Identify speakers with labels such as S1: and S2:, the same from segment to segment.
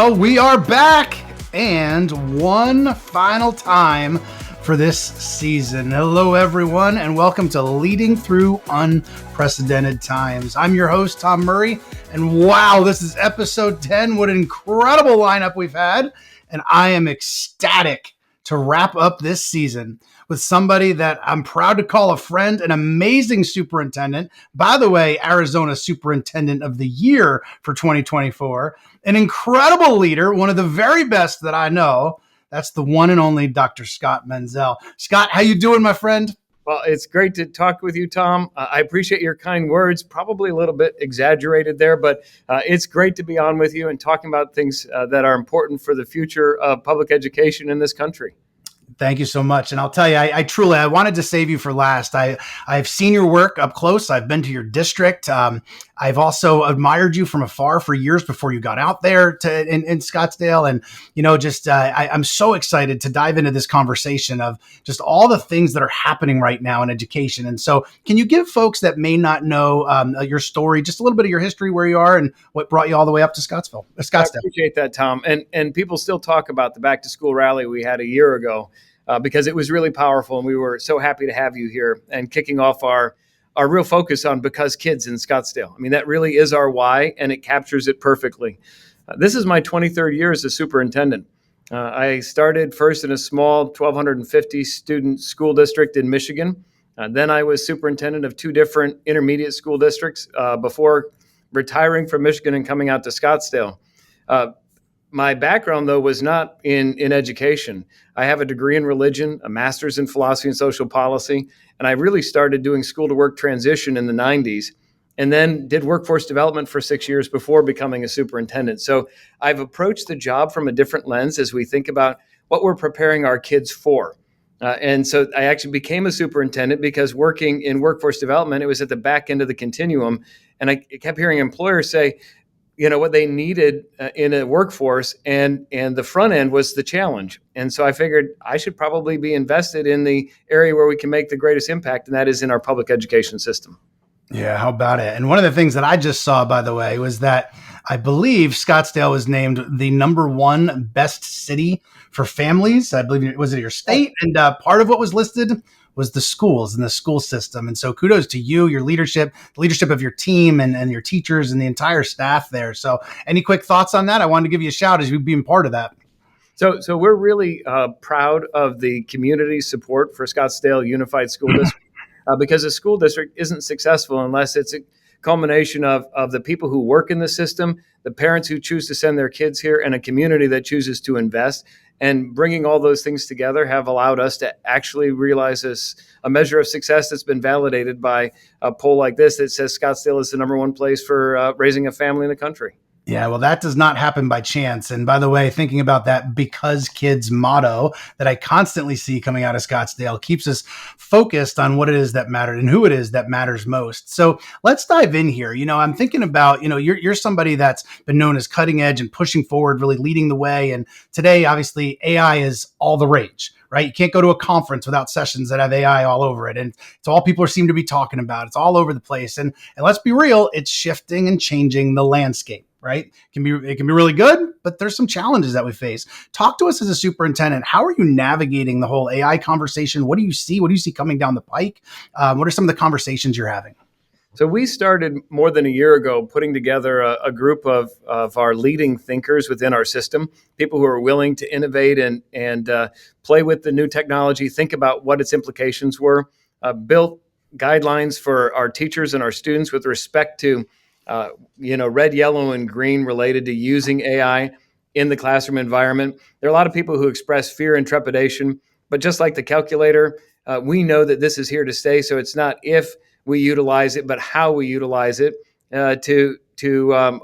S1: Well, we are back, and one final time for this season. Hello, everyone, and welcome to Leading Through Unprecedented Times. I'm your host, Tom Murray, and wow, this is episode 10. What an incredible lineup we've had, and I am ecstatic to wrap up this season with somebody that I'm proud to call a friend, an amazing superintendent. By the way, Arizona Superintendent of the Year for 2024, an incredible leader, one of the very best that I know. That's the one and only Dr. Scott Menzel. Scott, how you doing, my friend?
S2: Well, it's great to talk with you, Tom. I appreciate your kind words, probably a little bit exaggerated there, but it's great to be on with you and talking about things that are important for the future of public education in this country.
S1: Thank you so much. And I'll tell you, I truly, I wanted to save you for last. I've seen your work up close. I've been to your district. I've also admired you from afar for years before you got out there in Scottsdale. And, I'm so excited to dive into this conversation of just all the things that are happening right now in education. And so can you give folks that may not know your story, just a little bit of your history, where you are and what brought you all the way up to Scottsdale?
S2: I appreciate that, Tom. And people still talk about the back to school rally we had a year ago. Because it was really powerful, and we were so happy to have you here and kicking off our real focus on Because Kids in Scottsdale. I mean, that really is our why, and it captures it perfectly. This is my 23rd year as a superintendent. I started first in a small 1,250 student school district in Michigan. Then I was superintendent of two different intermediate school districts before retiring from Michigan and coming out to Scottsdale. My background, though, was not in education. I have a degree in religion, a master's in philosophy and social policy, and I really started doing school-to-work transition in the 90s, and then did workforce development for 6 years before becoming a superintendent. So I've approached the job from a different lens as we think about what we're preparing our kids for. And so I actually became a superintendent because working in workforce development, it was at the back end of the continuum, and I kept hearing employers say, what they needed in a workforce, and the front end was the challenge. And so I figured I should probably be invested in the area where we can make the greatest impact, and that is in our public education system.
S1: Yeah, how about it? And one of the things that I just saw, by the way, was that I believe Scottsdale was named the #1 best city for families. I believe it was your state. And part of what was listed was the schools and the school system. And so kudos to you, your leadership, the leadership of your team and your teachers and the entire staff there. So any quick thoughts on that? I wanted to give you a shout as you being part of that.
S2: So we're really proud of the community support for Scottsdale Unified School District because a school district isn't successful unless it's a culmination of the people who work in the system, the parents who choose to send their kids here, and a community that chooses to invest. And bringing all those things together have allowed us to actually realize a measure of success that's been validated by a poll like this that says Scottsdale is the #1 place for raising a family in the country.
S1: Yeah, well, that does not happen by chance. And by the way, thinking about that Because Kids motto that I constantly see coming out of Scottsdale keeps us focused on what it is that mattered and who it is that matters most. So let's dive in here. I'm thinking about, you're somebody that's been known as cutting edge and pushing forward, really leading the way. And today, obviously, AI is all the rage. Right? You can't go to a conference without sessions that have AI all over it. And it's all people seem to be talking about. It's all over the place. And let's be real, it's shifting and changing the landscape. Right? It can be really good, but there's some challenges that we face. Talk to us as a superintendent. How are you navigating the whole AI conversation? What do you see? What do you see coming down the pike? What are some of the conversations you're having?
S2: So we started more than a year ago putting together a group of our leading thinkers within our system, people who are willing to innovate and play with the new technology, think about what its implications were, built guidelines for our teachers and our students with respect to red, yellow, and green related to using AI in the classroom environment. There are a lot of people who express fear and trepidation, but just like the calculator, we know that this is here to stay. So it's not if we utilize it, but how we utilize it to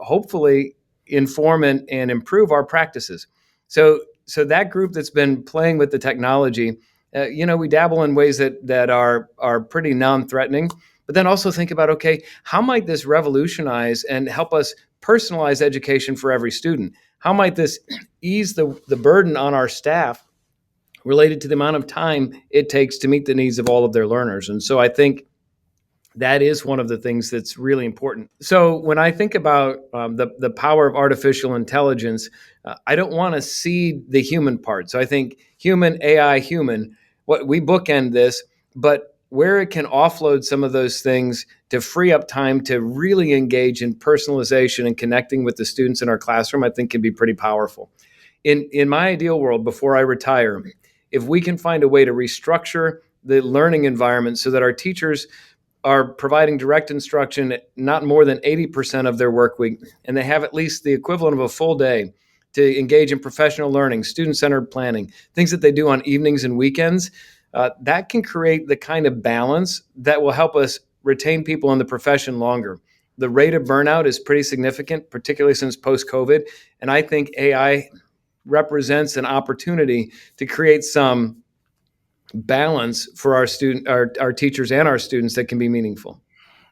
S2: hopefully inform and improve our practices. So that group that's been playing with the technology, we dabble in ways that are pretty non-threatening. But then also think about, okay, how might this revolutionize and help us personalize education for every student? How might this ease the burden on our staff related to the amount of time it takes to meet the needs of all of their learners? And so I think That is one of the things that's really important. So when I think about the power of artificial intelligence, I don't want to cede the human part. So I think human, AI, human. What we bookend this, but where it can offload some of those things to free up time to really engage in personalization and connecting with the students in our classroom, I think can be pretty powerful. In my ideal world, before I retire, if we can find a way to restructure the learning environment so that our teachers are providing direct instruction not more than 80% of their work week, and they have at least the equivalent of a full day to engage in professional learning, student-centered planning, things that they do on evenings and weekends. That can create the kind of balance that will help us retain people in the profession longer. The rate of burnout is pretty significant, particularly since post-COVID, and I think AI represents an opportunity to create some balance for our teachers and our students that can be meaningful.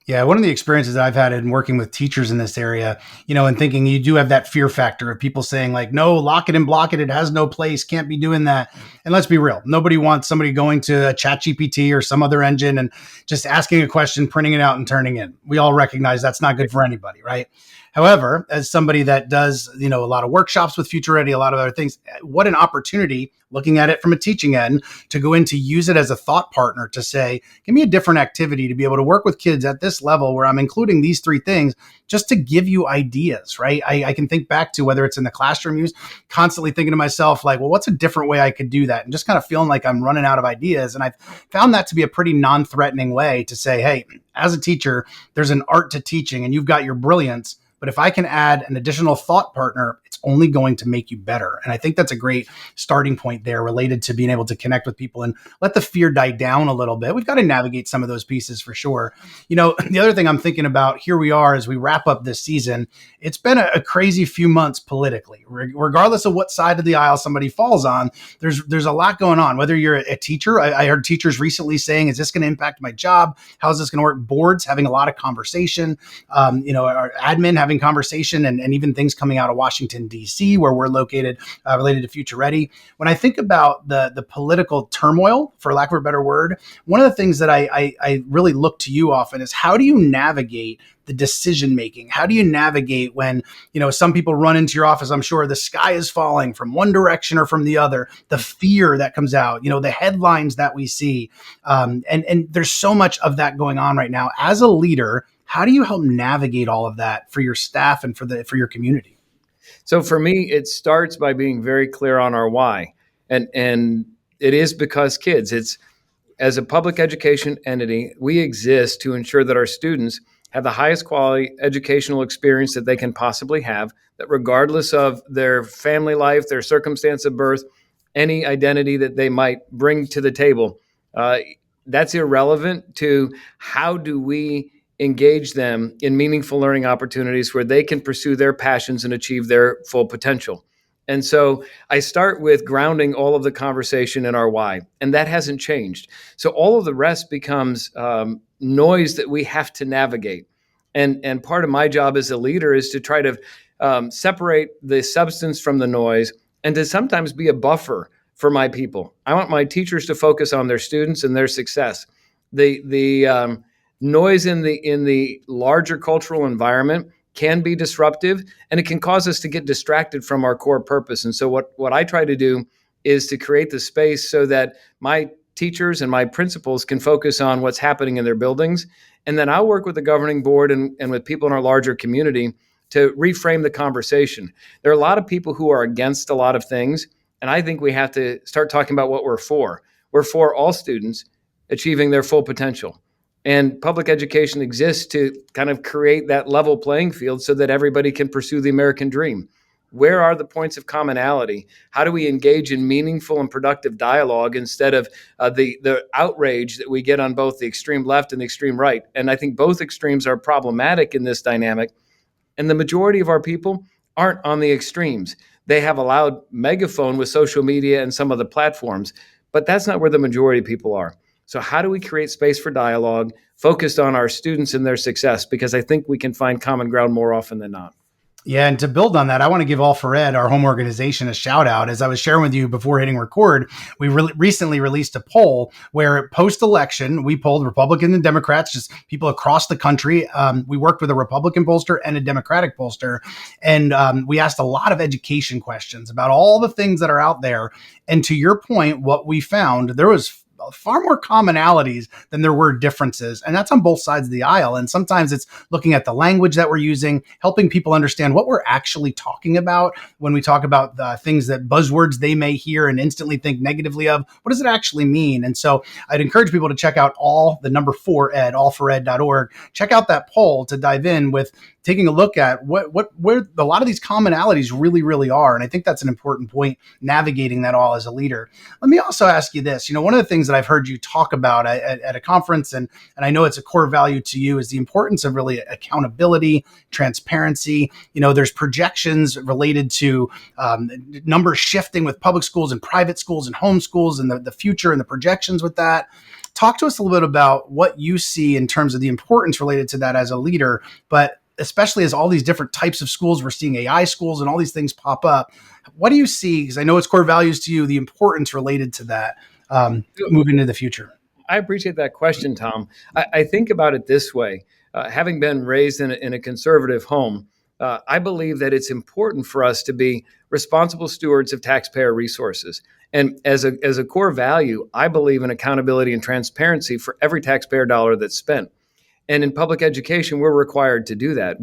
S1: Yeah, one of the experiences I've had in working with teachers in this area, and thinking you do have that fear factor of people saying like, no, lock it and block it. It has no place. Can't be doing that. And let's be real. Nobody wants somebody going to a chat GPT or some other engine and just asking a question, printing it out and turning in. We all recognize that's not good for anybody, right? However, as somebody that does, a lot of workshops with Future Ready, a lot of other things, what an opportunity looking at it from a teaching end to go in to use it as a thought partner to say, give me a different activity to be able to work with kids at this level where I'm including these three things just to give you ideas, right? I can think back to whether it's in the classroom use, constantly thinking to myself, like, well, what's a different way I could do that? And just kind of feeling like I'm running out of ideas. And I've found that to be a pretty non-threatening way to say, hey, as a teacher, there's an art to teaching and you've got your brilliance. But if I can add an additional thought partner, it's only going to make you better. And I think that's a great starting point there related to being able to connect with people and let the fear die down a little bit. We've got to navigate some of those pieces for sure. The other thing I'm thinking about, here we are as we wrap up this season, it's been a crazy few months politically. Regardless of what side of the aisle somebody falls on, there's a lot going on. Whether you're a teacher, I heard teachers recently saying, is this going to impact my job? How is this going to work? Boards having a lot of conversation, our admin having conversation and even things coming out of Washington, D.C., where we're located related to Future Ready. When I think about the political turmoil, for lack of a better word, one of the things that I really look to you often is how do you navigate the decision making? How do you navigate when, some people run into your office, I'm sure the sky is falling from one direction or from the other, the fear that comes out, the headlines that we see. And there's so much of that going on right now. As a leader, how do you help navigate all of that for your staff and for your community?
S2: So for me, it starts by being very clear on our why. And it is because kids. It's as a public education entity, we exist to ensure that our students have the highest quality educational experience that they can possibly have, that regardless of their family life, their circumstance of birth, any identity that they might bring to the table, uh, that's irrelevant to how do we engage them in meaningful learning opportunities where they can pursue their passions and achieve their full potential. And so I start with grounding all of the conversation in our why, and that hasn't changed. So all of the rest becomes noise that we have to navigate. And part of my job as a leader is to try to separate the substance from the noise and to sometimes be a buffer for my people. I want my teachers to focus on their students and their success. The noise in the larger cultural environment can be disruptive, and it can cause us to get distracted from our core purpose. And so what I try to do is to create the space so that my teachers and my principals can focus on what's happening in their buildings. And then I'll work with the governing board and with people in our larger community to reframe the conversation. There are a lot of people who are against a lot of things, and I think we have to start talking about what we're for. We're for all students achieving their full potential. And public education exists to kind of create that level playing field so that everybody can pursue the American dream. Where are the points of commonality? How do we engage in meaningful and productive dialogue instead of the outrage that we get on both the extreme left and the extreme right? And I think both extremes are problematic in this dynamic. And the majority of our people aren't on the extremes. They have a loud megaphone with social media and some of the platforms, but that's not where the majority of people are. So how do we create space for dialogue focused on our students and their success? Because I think we can find common ground more often than not.
S1: Yeah, and to build on that, I want to give All for Ed, our home organization, a shout out. As I was sharing with you before hitting record, we recently released a poll where post election, we polled Republicans and Democrats, just people across the country. We worked with a Republican pollster and a Democratic pollster, and we asked a lot of education questions about all the things that are out there. And to your point, what we found, there was far more commonalities than there were differences. And that's on both sides of the aisle. And sometimes it's looking at the language that we're using, helping people understand what we're actually talking about when we talk about the things that buzzwords they may hear and instantly think negatively of. What does it actually mean? And so I'd encourage people to check out the number 4ed, allfored.org. Check out that poll to dive in with taking a look at where a lot of these commonalities really are. And I think that's an important point, navigating that all as a leader. Let me also ask you this. One of the things that I've heard you talk about at a conference, and I know it's a core value to you, is the importance of really accountability, transparency. There's projections related to numbers shifting with public schools and private schools and homeschools and the future and the projections with that. Talk to us a little bit about what you see in terms of the importance related to that as a leader, but especially as all these different types of schools, we're seeing AI schools and all these things pop up. What do you see? Because I know it's core values to you, the importance related to that moving into the future.
S2: I appreciate that question, Tom. I think about it this way. Having been raised in a conservative home, I believe that it's important for us to be responsible stewards of taxpayer resources. And as a core value, I believe in accountability and transparency for every taxpayer dollar that's spent. And in public education, we're required to do that.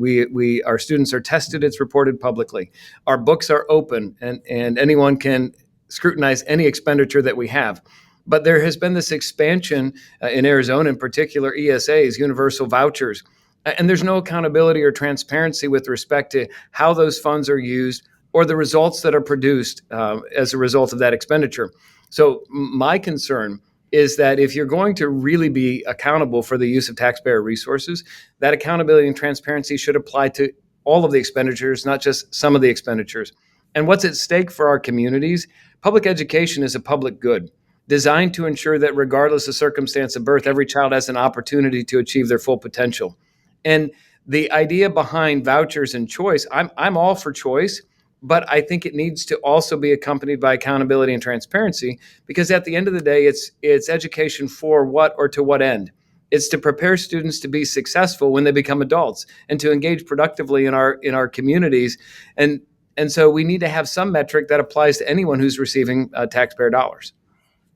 S2: Our students are tested, it's reported publicly. Our books are open, and anyone can scrutinize any expenditure that we have. But there has been this expansion in Arizona, in particular, ESAs, universal vouchers. And there's no accountability or transparency with respect to how those funds are used or the results that are produced as a result of that expenditure. So my concern is that if you're going to really be accountable for the use of taxpayer resources, that accountability and transparency should apply to all of the expenditures, not just some of the expenditures. And what's at stake for our communities? Public education is a public good designed to ensure that regardless of circumstance of birth, every child has an opportunity to achieve their full potential. And the idea behind vouchers and choice, I'm all for choice, but I think it needs to also be accompanied by accountability and transparency, because at the end of the day, it's education for what or to what end? It's to prepare students to be successful when they become adults and to engage productively in our communities. And so we need to have some metric that applies to anyone who's receiving taxpayer dollars.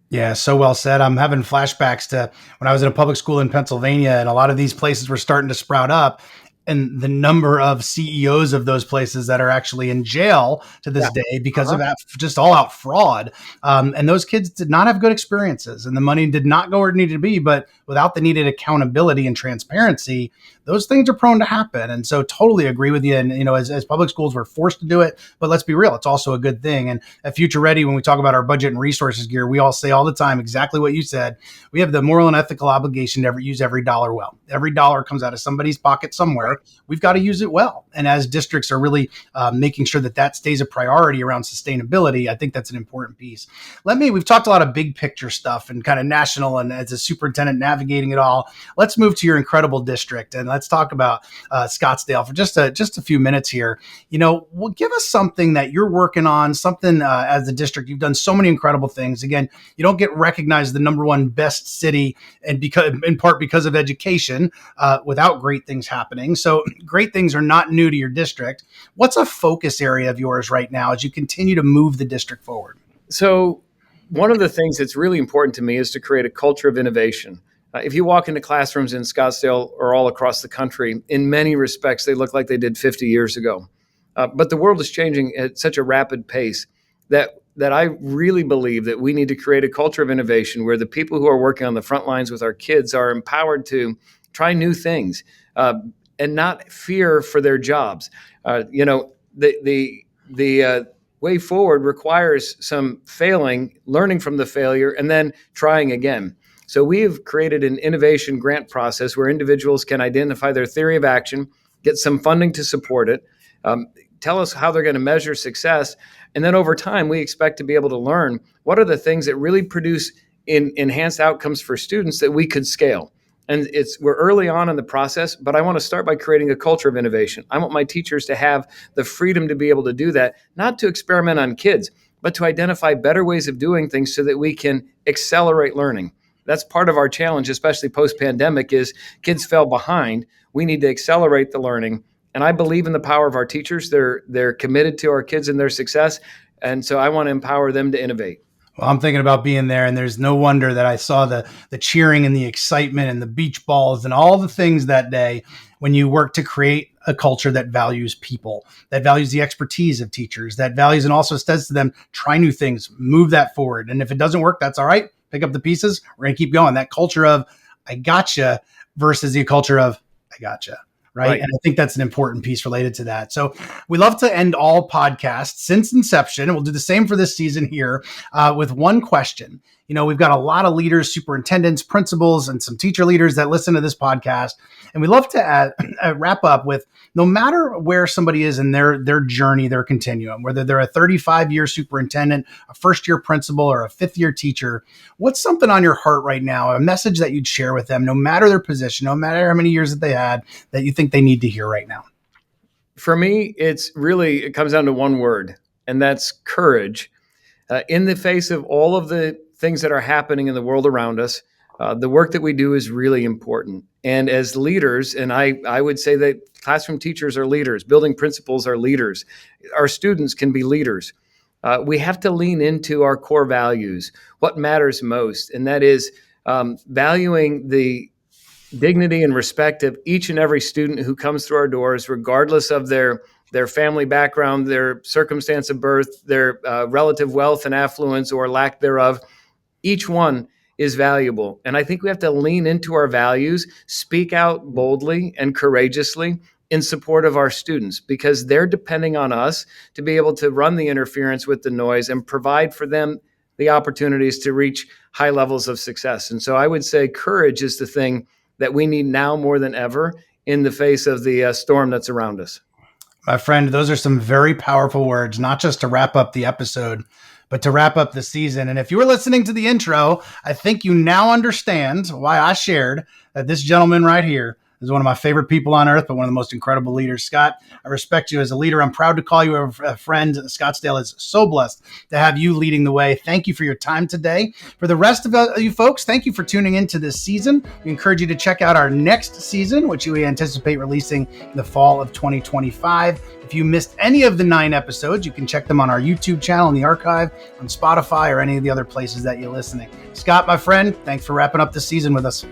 S1: Yeah, so well said. I'm having flashbacks to when I was in a public school in Pennsylvania, and a lot of these places were starting to sprout up. And the number of CEOs of those places that are actually in jail to this day because of just all out fraud. And those kids did not have good experiences, and the money did not go where it needed to be. But without the needed accountability and transparency, those things are prone to happen. And so totally agree with you. And, as public schools, we're forced to do it, but let's be real, it's also a good thing. And at Future Ready, when we talk about our budget and resources gear, we all say all the time exactly what you said. We have the moral and ethical obligation to use every dollar well. Every dollar comes out of somebody's pocket somewhere. We've got to use it well. And as districts are really making sure that stays a priority around sustainability, I think that's an important piece. We've talked a lot of big picture stuff and kind of national, and as a superintendent navigating it all, let's move to your incredible district and let's talk about Scottsdale for just a few minutes here. Give us something that you're working on, something as a district. You've done so many incredible things. Again, you don't get recognized the number one best city, and in part because of education, without great things happening. So great things are not new to your district. What's a focus area of yours right now as you continue to move the district forward?
S2: So one of the things that's really important to me is to create a culture of innovation. If you walk into classrooms in Scottsdale or all across the country, in many respects, they look like they did 50 years ago. But the world is changing at such a rapid pace that I really believe that we need to create a culture of innovation where the people who are working on the front lines with our kids are empowered to try new things and not fear for their jobs. The way forward requires some failing, learning from the failure, and then trying again. So we have created an innovation grant process where individuals can identify their theory of action, get some funding to support it, tell us how they're going to measure success. And then over time, we expect to be able to learn what are the things that really produce enhanced outcomes for students that we could scale. And we're early on in the process, but I want to start by creating a culture of innovation. I want my teachers to have the freedom to be able to do that, not to experiment on kids, but to identify better ways of doing things so that we can accelerate learning. That's part of our challenge, especially post-pandemic, is kids fell behind. We need to accelerate the learning. And I believe in the power of our teachers. They're committed to our kids and their success. And so I want to empower them to innovate.
S1: Well, I'm thinking about being there, and there's no wonder that I saw the cheering and the excitement and the beach balls and all the things that day when you work to create a culture that values people, that values the expertise of teachers, that values and also says to them, try new things, move that forward. And if it doesn't work, that's all right. Pick up the pieces. We're going to keep going. That culture of I gotcha versus the culture of I gotcha. Right. And I think that's an important piece related to that. So we love to end all podcasts since inception, and we'll do the same for this season here with one question. You know, we've got a lot of leaders, superintendents, principals, and some teacher leaders that listen to this podcast. And we love to wrap up with no matter where somebody is in their journey, their continuum, whether they're a 35-year superintendent, a first-year principal, or a fifth-year teacher, what's something on your heart right now, a message that you'd share with them, no matter their position, no matter how many years that they had, that you think they need to hear right now?
S2: For me, it comes down to one word, and that's courage. In the face of all of the things that are happening in the world around us, the work that we do is really important. And as leaders, and I would say that classroom teachers are leaders, building principals are leaders, our students can be leaders. We have to lean into our core values, what matters most, and that is valuing the dignity and respect of each and every student who comes through our doors, regardless of their family background, their circumstance of birth, their relative wealth and affluence or lack thereof. Each one is valuable. And I think we have to lean into our values, speak out boldly and courageously in support of our students, because they're depending on us to be able to run the interference with the noise and provide for them the opportunities to reach high levels of success. And so I would say courage is the thing that we need now more than ever in the face of the storm that's around us.
S1: My friend, those are some very powerful words, not just to wrap up the episode, but to wrap up the season. And if you were listening to the intro, I think you now understand why I shared that this gentleman right here is one of my favorite people on earth, but one of the most incredible leaders. Scott, I respect you as a leader. I'm proud to call you a friend. Scottsdale is so blessed to have you leading the way. Thank you for your time today. For the rest of you folks, thank you for tuning into this season. We encourage you to check out our next season, which we anticipate releasing in the fall of 2025. If you missed any of the 9 episodes, you can check them on our YouTube channel in the archive, on Spotify, or any of the other places that you're listening. Scott, my friend, thanks for wrapping up this season with us.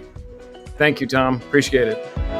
S2: Thank you, Tom. Appreciate it.